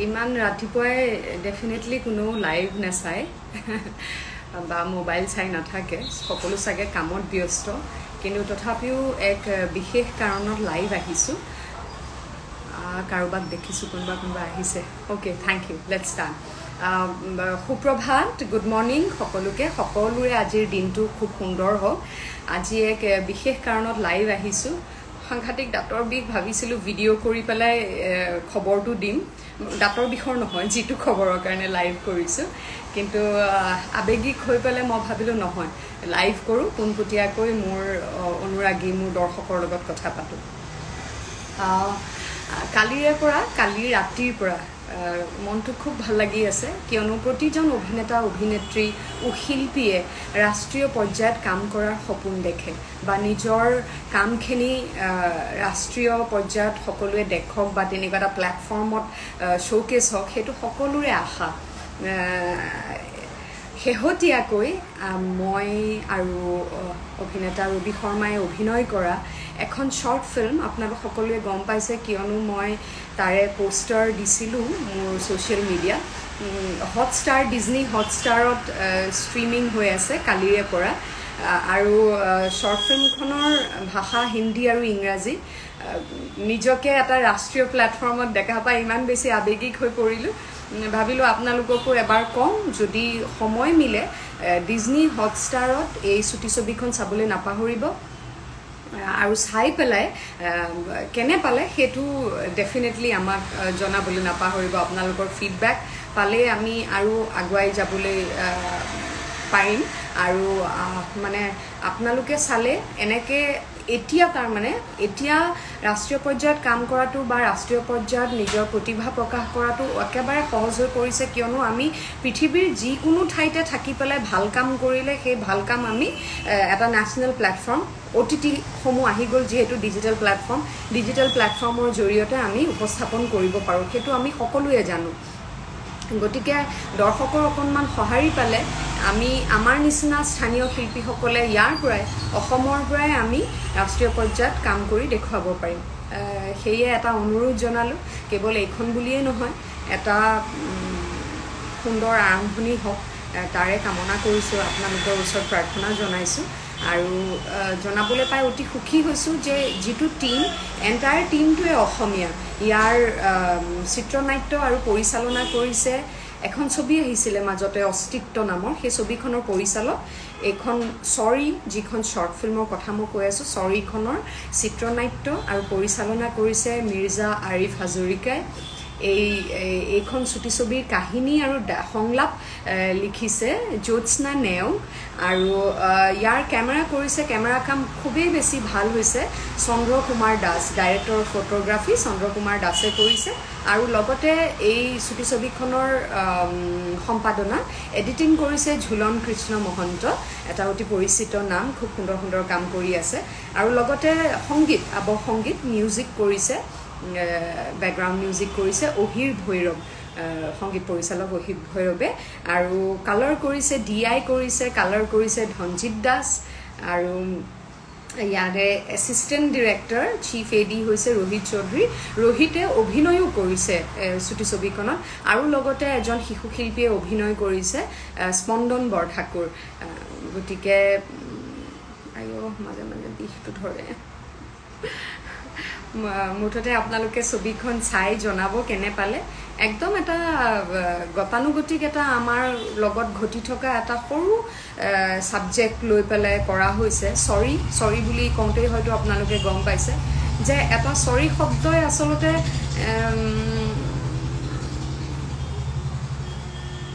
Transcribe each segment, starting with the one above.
ইমান ৰাতিপুৱাই ডেফিনেটলি কোনো লাইভ নাচায় বা মোবাইল চাই নাথাকে সকলো চাগে কামত ব্যস্ত কিন্তু তথাপিও এক বিশেষ কাৰণত লাইভ আহিছোঁ কাৰোবাক দেখিছোঁ কোনোবা আহিছে okay thank you let's start সুপ্ৰভাত গুড মৰ্নিং সকলোৰে আজিৰ দিনটো খুব সুন্দৰ হওক আজি এক বিশেষ কাৰণত লাইভ আহিছোঁ সাংঘাতিক দাঁতৰ বিষ ভাবিছিলোঁ ভিডিঅ' কৰি পেলাই খবৰটো দিম দাঁতৰ বিষৰ নহয় যিটো খবৰৰ কাৰণে লাইভ কৰিছোঁ কিন্তু আবেগিক হৈ পেলাই মই ভাবিলোঁ নহয় লাইভ কৰোঁ পোনপটীয়াকৈ মোৰ অনুৰাগী মোৰ দৰ্শকৰ লগত কথা পাতোঁ কালি ৰাতিৰ পৰা মনটো খুব ভাল লাগি আছে কিয়নো প্ৰতিজন অভিনেতা অভিনেত্ৰী শিল্পীয়ে ৰাষ্ট্ৰীয় পৰ্যায়ত কাম কৰাৰ সপোন দেখে বা নিজৰ কামখিনি ৰাষ্ট্ৰীয় পৰ্যায়ত সকলোৱে দেখক বা তেনেকুৱা এটা প্লেটফৰ্মত শ্ব'কেছ হওক সেইটো সকলোৰে আশা শেহতীয়াকৈ মই আৰু অভিনেতা ৰবি শৰ্মাই অভিনয় কৰা এখন শ্বৰ্ট ফিল্ম আপোনালোক সকলোৱে গম পাইছে কিয়নো মই তাৰে পোষ্টাৰ দিছিলোঁ মোৰ ছ'চিয়েল মিডিয়া হটষ্টাৰ ডিজনি হটষ্টাৰত ষ্ট্ৰীমিং হৈ আছে কালিৰে পৰা আৰু শ্বৰ্ট ফিল্মখনৰ ভাষা হিন্দী আৰু ইংৰাজী নিজকে এটা ৰাষ্ট্ৰীয় প্লেটফৰ্মত দেখা পাই ইমান বেছি আৱেগিক হৈ পৰিলোঁ ভাবিলোঁ আপোনালোককো এবাৰ কম যদি সময় মিলে ডিজনি হটষ্টাৰত এই চুটি ছবিখন চাবলৈ নাপাহৰিব আৰু চাই পেলাই কেনে পালে সেইটো ডেফিনেটলি আমাক জনাবলৈ নাপাহৰিব আপোনালোকৰ ফিডবেক পালে আমি আৰু আগুৱাই যাবলৈ পাৰিম আৰু মানে আপোনালোকে চালে এনেকৈ এতিয়া ৰাষ্ট্ৰীয় পৰ্যায়ত কাম কৰাটো বা ৰাষ্ট্ৰীয় পৰ্যায়ত নিজৰ প্ৰতিভা প্ৰকাশ কৰাটো একেবাৰে সহজ হৈ পৰিছে কিয়নো আমি পৃথিৱীৰ যিকোনো ঠাইতে থাকি পেলাই ভাল কাম কৰিলে সেই ভাল কাম আমি এটা নেশ্যনেল প্লেটফৰ্ম OTT-সমূহ আহি গ'ল যিহেতু ডিজিটেল প্লেটফৰ্মৰ জৰিয়তে আমি উপস্থাপন কৰিব পাৰোঁ সেইটো আমি সকলোৱে জানো গতিকে দৰ্শকৰ অকণমান সঁহাৰি পালে আমি আমাৰ নিচিনা স্থানীয় শিল্পীসকলে ইয়াৰ পৰাই অসমৰ পৰাই আমি ৰাষ্ট্ৰীয় পৰ্যায়ত কাম কৰি দেখুৱাব পাৰিম সেয়ে এটা অনুৰোধ জনালোঁ কেৱল এইখন বুলিয়েই নহয় এটা সুন্দৰ আৰম্ভণি হওক তাৰে কামনা কৰিছোঁ আপোনালোকৰ ওচৰত প্ৰাৰ্থনা জনাইছোঁ আৰু জনাবলৈ পাই অতি সুখী হৈছোঁ যে যিটো এণ্টায়াৰ টীমটোৱে অসমীয়া ইয়াৰ চিত্ৰনাট্য আৰু পৰিচালনা কৰিছে এখন ছবি আহিছিলে মাজতে অস্তিত্ব নামৰ সেই ছবিখনৰ পৰিচালক এইখন চৰি যিখন শ্বৰ্ট ফিল্মৰ কথা মই কৈ আছোঁ চৰিখনৰ চিত্ৰনাট্য আৰু পৰিচালনা কৰিছে মিৰ্জা আৰিফ হাজৰিকাই এইখন চুটি ছবিৰ কাহিনী আৰু সংলাপ লিখিছে জ্যোৎস্না নেওগ আৰু ইয়াৰ কেমেৰা কাম খুবেই বেছি ভাল হৈছে Chandra Kumar Das director of photography Chandra Kumar দাসে কৰিছে আৰু লগতে এই চুটি ছবিখনৰ সম্পাদনা এডিটিং কৰিছে ঝুলন কৃষ্ণ মহন্ত এটা অতি পৰিচিত নাম খুব সুন্দৰ কাম কৰি আছে আৰু লগতে সংগীত মিউজিক কৰিছে বেকগ্ৰাউণ্ড মিউজিক কৰিছে অহিৰ ভৈৰৱ সংগীত পৰিচালক অহিৰ ভৈৰৱে আৰু কালাৰ কৰিছে DI কৰিছে কালাৰ কৰিছে ধনজিত দাস আৰু ইয়াৰে এছিষ্টেণ্ট ডিৰেক্টৰ চিফ AD হৈছে ৰোহিত চৌধুৰী ৰোহিতে অভিনয়ো কৰিছে চুটি ছবিখনত আৰু লগতে এজন শিশু শিল্পীয়ে অভিনয় কৰিছে স্পন্দন বৰঠাকুৰ গতিকে মাজে বিষটো ধৰে মুঠতে আপোনালোকে ছবিখন চাই জনাব কেনে পালে একদম এটা গতানুগতিক এটা আমাৰ লগত ঘটি থকা এটা সৰু ছাবজেক্ট লৈ পেলাই কৰা হৈছে চৰি বুলি কওঁতেই হয়তো আপোনালোকে গম পাইছে যে এটা চৰি শব্দই আচলতে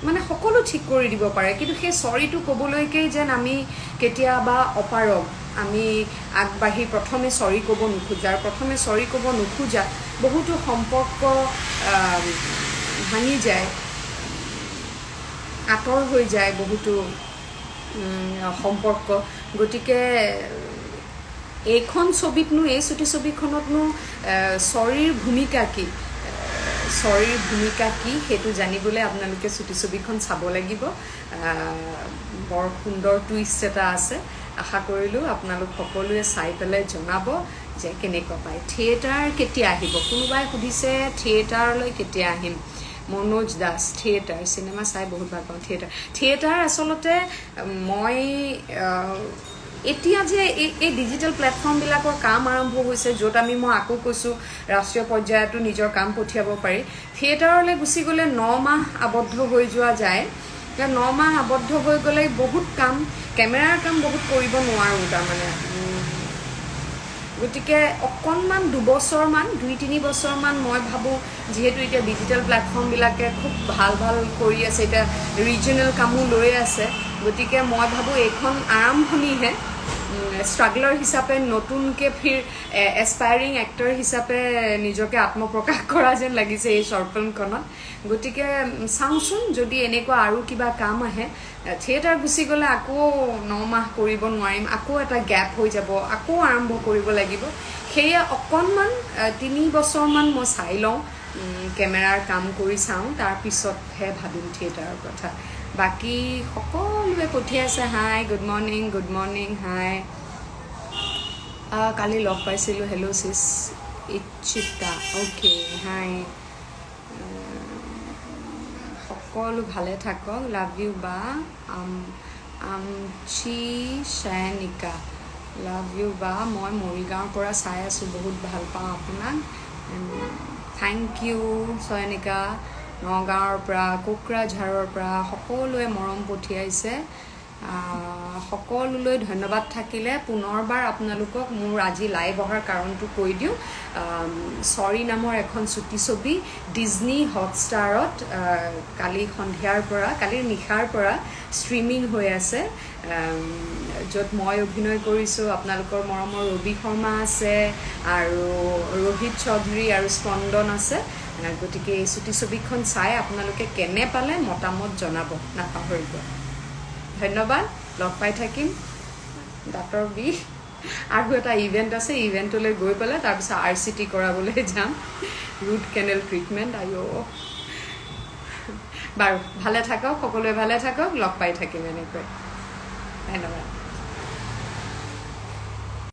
মানে সকলো ঠিক কৰি দিব পাৰে কিন্তু সেই চৰিটো ক'বলৈকে যেন আমি কেতিয়াবা অপাৰগ আমি আগবাঢ়ি প্ৰথমে চৰি ক'ব নোখোজা বহুতো সম্পৰ্ক ভাঙি যায় আঁতৰ হৈ যায় বহুতো সম্পৰ্ক গতিকে এইখন ছবিতনো এই চুটি ছবিখনতনো চৰিৰ ভূমিকা কি সেইটো জানিবলৈ আপোনালোকে চুটি ছবিখন চাব লাগিব বৰ সুন্দৰ টুইষ্ট এটা আছে আশা কৰিলোঁ আপোনালোক সকলোৱে চাই পেলাই জনাব যে কেনেকুৱা পায় থিয়েটাৰ কেতিয়া আহিব কোনোবাই সুধিছে থিয়েটাৰলৈ কেতিয়া আহিম মনোজ দাস থিয়েটাৰ চিনেমা চাই বহুত ভাল পাওঁ থিয়েটাৰ আচলতে মই এতিয়া যে এই ডিজিটেল প্লেটফৰ্মবিলাকৰ কাম আৰম্ভ হৈছে য'ত মই আকৌ কৈছোঁ ৰাষ্ট্ৰীয় পৰ্যায়তো নিজৰ কাম পঠিয়াব পাৰি থিয়েটাৰলৈ গুচি গ'লে 9 মাহ আবদ্ধ হৈ যোৱা যায় 9 মাহ আবদ্ধ হৈ গ'লে বহুত কাম কেমেৰাৰ কাম বহুত কৰিব নোৱাৰোঁ তাৰমানে গতিকে অকণমান 2 বছৰমান 2-3 বছৰমান মই ভাবোঁ যিহেতু এতিয়া ডিজিটেল প্লেটফৰ্মবিলাকে খুব ভাল কৰি আছে এতিয়া ৰিজনেল কামো লৈ আছে গতিকে মই ভাবোঁ এইখন আৰম্ভণিহে স্ট্ৰাগলাৰ হিচাপে নতুনকৈ ফিৰ এছপায়াৰিং এক্টৰ হিচাপে নিজকে আত্মপ্ৰকাশ কৰা যেন লাগিছে এই শ্বৰ্ট ফিল্মখনত গতিকে চাওঁচোন যদি এনেকুৱা আৰু কিবা কাম আহে থিয়েটাৰ গুচি গ'লে আকৌ 9 মাহ কৰিব নোৱাৰিম আকৌ এটা গেপ হৈ যাব আকৌ আৰম্ভ কৰিব লাগিব সেয়া অকণমান 3 বছৰমান মই চাই লওঁ কেমেৰাৰ কাম কৰি চাওঁ তাৰপিছতহে ভাবিম থিয়েটাৰৰ কথা বাকি সকলোৱে পঠিয়াইছে হাই গুড মৰ্নিং হাই কালি লগ পাইছিলোঁ হেল্ল' চিছ ইচ্ছিতা অ'কে হাই সকলো ভালে থাকক লাভ ইউ বা আমচি শায়নিকা লাভ ইউ বা মই মৰিগাঁৱৰ পৰা চাই আছোঁ বহুত ভাল পাওঁ আপোনাক থেংক ইউ শায়নিকা নগাঁৱৰ পৰা কোকৰাঝাৰৰ পৰা সকলোৱে মৰম পঠিয়াইছে সকলোলৈ ধন্যবাদ থাকিলে পুনৰবাৰ আপোনালোকক মোৰ আজি লাইভ অহাৰ কাৰণটো কৈ দিওঁ সৰি নামৰ এখন চুটি ছবি ডিজনি হটষ্টাৰত কালি সন্ধিয়াৰ পৰা কালিৰ নিশাৰ পৰা ষ্ট্ৰীমিং হৈ আছে য'ত মই অভিনয় কৰিছোঁ আপোনালোকৰ মৰমৰ ৰবি শৰ্মা আছে আৰু ৰোহিত চৌধুৰী আৰু স্পন্দন আছে গতিকে এই চুটি ছবিখন চাই আপোনালোকে কেনে পালে মতামত জনাব নাপাহৰিব ধন্যবাদ লগ পাই থাকিম দাঁতৰ বিষ আৰু এটা ইভেণ্ট আছে ইভেণ্টলৈ গৈ পেলাই তাৰপিছত RCT কৰাবলৈ যাম ৰুট কেনেল ট্ৰিটমেণ্ট বাৰু ভালে থাকক সকলোৱে ভালে থাকক লগ পাই থাকিম এনেকৈ ধন্যবাদ